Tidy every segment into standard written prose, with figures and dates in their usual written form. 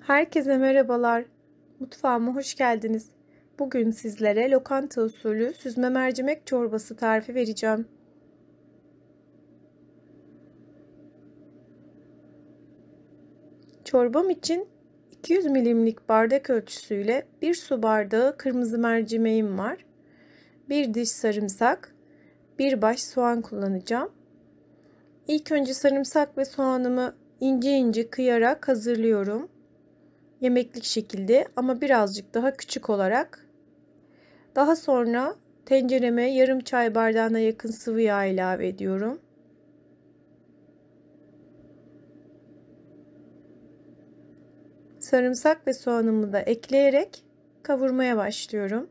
Herkese merhabalar. Mutfağıma hoş geldiniz. Bugün sizlere lokanta usulü süzme mercimek çorbası tarifi vereceğim. Çorbam için 200 milimlik bardak ölçüsüyle 1 su bardağı kırmızı mercimeğim var. 1 diş sarımsak, 1 baş soğan kullanacağım. İlk önce sarımsak ve soğanımı ince ince kıyarak hazırlıyorum. Yemeklik şekilde ama birazcık daha küçük olarak. Daha sonra tencereme yarım çay bardağına yakın sıvı yağ ilave ediyorum. Sarımsak ve soğanımı da ekleyerek kavurmaya başlıyorum.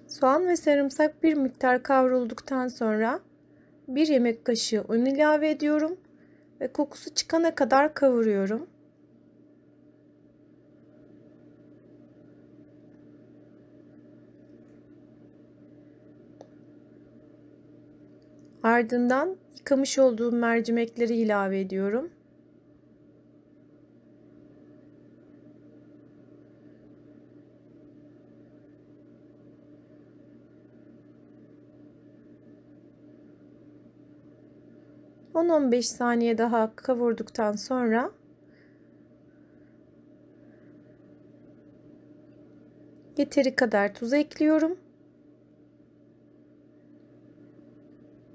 Soğan ve sarımsak bir miktar kavrulduktan sonra 1 yemek kaşığı un ilave ediyorum ve kokusu çıkana kadar kavuruyorum. Ardından yıkamış olduğum mercimekleri ilave ediyorum. ...10-15 saniye daha kavurduktan sonra yeteri kadar tuz ekliyorum.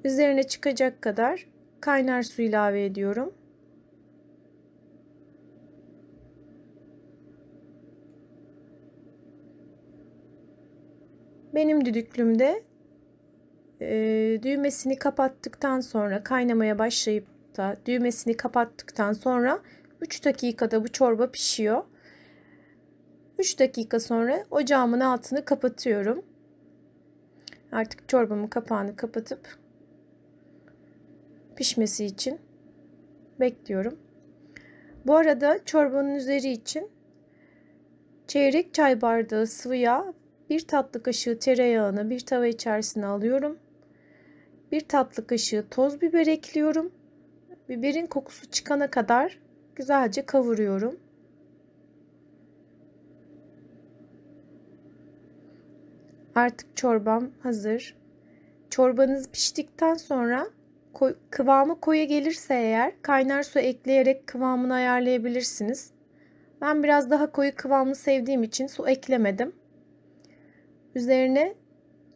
Üzerine çıkacak kadar kaynar su ilave ediyorum. Benim düdüklümde düğmesini kapattıktan sonra kaynamaya başlayıp da düğmesini kapattıktan sonra 3 dakikada bu çorba pişiyor. 3 dakika sonra ocağımın altını kapatıyorum. Artık çorbamın kapağını kapatıp pişmesi için bekliyorum. Bu arada çorbanın üzeri için çeyrek çay bardağı sıvı yağ, 1 tatlı kaşığı tereyağını bir tava içerisine alıyorum. 1 tatlı kaşığı toz biber ekliyorum. Biberin kokusu çıkana kadar güzelce kavuruyorum. Artık çorbam hazır. Çorbanız piştikten sonra kıvamı koyu gelirse eğer kaynar su ekleyerek kıvamını ayarlayabilirsiniz. Ben biraz daha koyu kıvamlı sevdiğim için su eklemedim. Üzerine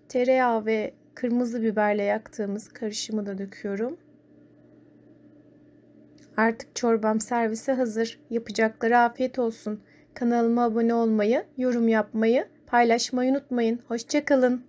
tereyağı ve kırmızı biberle yaktığımız karışımı da döküyorum. Artık çorbam servise hazır. Yapacakları afiyet olsun. Kanalıma abone olmayı, yorum yapmayı, paylaşmayı unutmayın. Hoşça kalın.